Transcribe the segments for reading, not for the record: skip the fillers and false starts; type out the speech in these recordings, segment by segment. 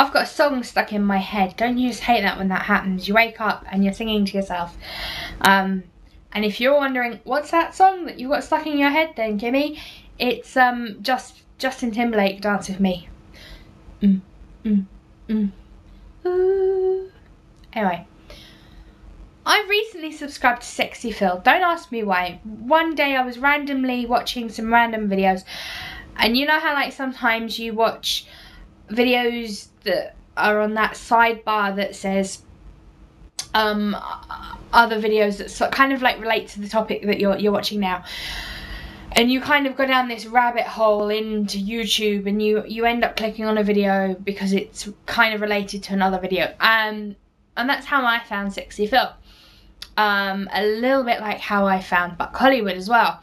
I've got a song stuck in my head. Don't you just hate that when that happens? You wake up and you're singing to yourself. And if you're wondering, what's that song that you've got stuck in your head then, Kimmy? It's Justin Timberlake, Dance With Me. Ooh. Anyway. I recently subscribed to Sexy Phil. Don't ask me why. One day I was randomly watching some random videos. And you know how like sometimes you watch videos that are on that sidebar that says other videos that kind of like relate to the topic that you're watching now, and you kind of go down this rabbit hole into YouTube and you end up clicking on a video because it's kind of related to another video, and that's how I found Sexy Phil. A little bit like how I found Buck Hollywood as well.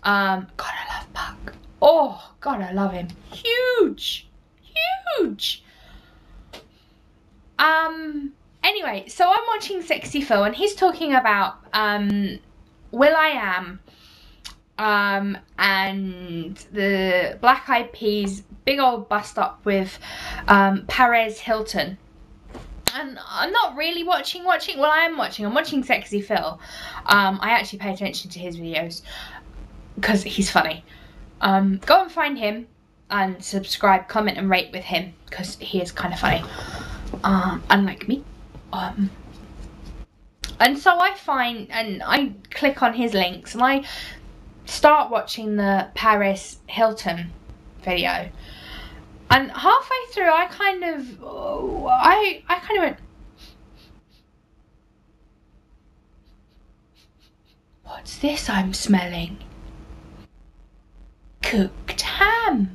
God, I love Buck. Oh God, I love him. Huge. Anyway, so I'm watching Sexy Phil and he's talking about will.i.am and the Black Eyed Peas big old bust up with Perez Hilton. And I'm not really watching, well I am watching, I'm watching Sexy Phil. I actually pay attention to his videos because he's funny. Go and find him and subscribe, comment and rate with him because he is kind of funny, unlike me. And so I find, and I click on his links and I start watching the Paris Hilton video. And halfway through, I kind of went, what's this I'm smelling? Cooked ham.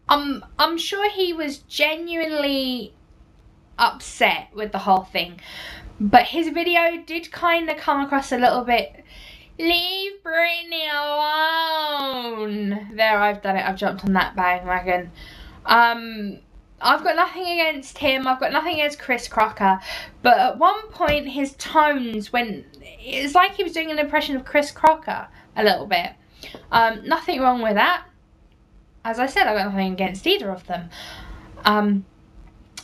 I'm sure he was genuinely upset with the whole thing, but his video did kind of come across a little bit, leave Britney alone. There, I've done it, I've jumped on that bandwagon. I've got nothing against him, I've got nothing against Chris Crocker, but at one point his tones went, it's like he was doing an impression of Chris Crocker a little bit. Nothing wrong with that. As I said, I've got nothing against either of them.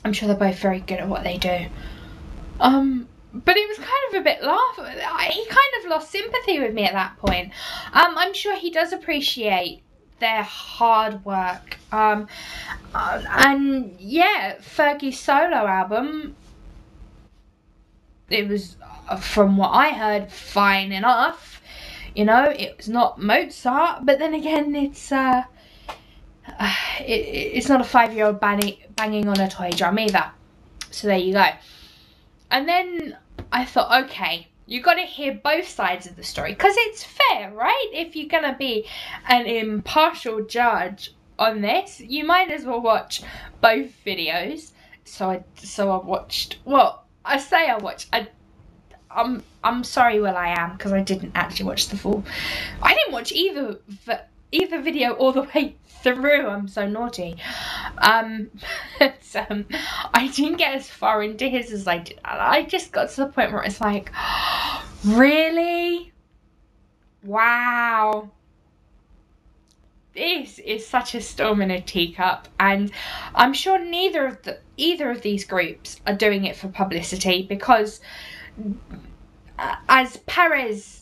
I'm sure they're both very good at what they do. But it was kind of a bit he kind of lost sympathy with me at that point. I'm sure he does appreciate their hard work. And yeah, Fergie's solo album, it was, from what I heard, fine enough. You know, it was not Mozart, but then again, it's not a 5-year-old banging on a toy drum either. So there you go. And then I thought, okay, you got to hear both sides of the story, because it's fair, right? If you're gonna be an impartial judge on this, you might as well watch both videos. So I watched. Well, I say I watched. I'm sorry, will.i.am, because I didn't actually watch the full. I didn't watch either video all the way through. I'm so naughty. I didn't get as far into his as I did. I just got to the point where it's like, really? Wow. This is such a storm in a teacup, and I'm sure either of these groups are doing it for publicity, because as Perez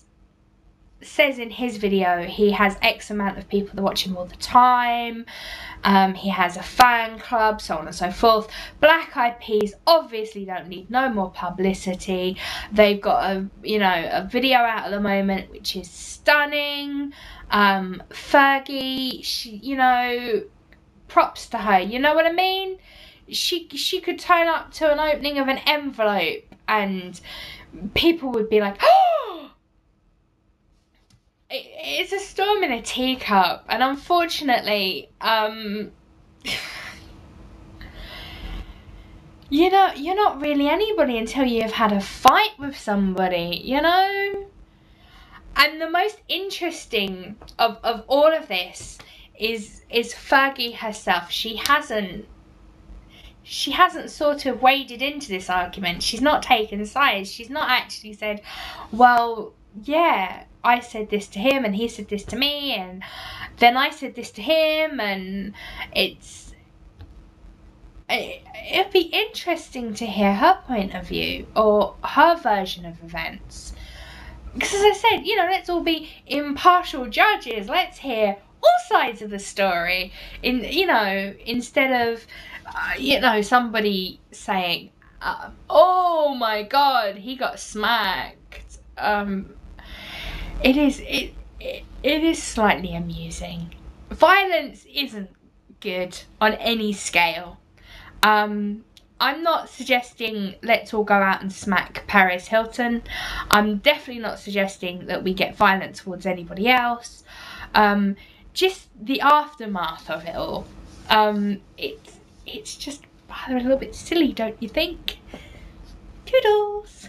says in his video, he has X amount of people that watch him all the time. He has a fan club, so on and so forth. Black Eyed Peas obviously don't need no more publicity. They've got a video out at the moment which is stunning. Fergie, she, props to her. You know what I mean? She could turn up to an opening of an envelope and people would be like, oh! It's a storm in a teacup, and unfortunately, you're not really anybody until you've had a fight with somebody, you know? And the most interesting of all of this is Fergie herself. She hasn't sort of waded into this argument. She's not taken sides. She's not actually said, well, yeah, I said this to him and he said this to me and then I said this to him, and it's it'd be interesting to hear her point of view or her version of events. Because as I said, you know, let's all be impartial judges. Let's hear all sides of the story. You know, instead of, you know, somebody saying, "Oh my God, he got smacked." It is slightly amusing. Violence isn't good on any scale. I'm not suggesting let's all go out and smack Paris Hilton. I'm definitely not suggesting that we get violent towards anybody else. Just the aftermath of it all. It's just rather a little bit silly, don't you think? Toodles!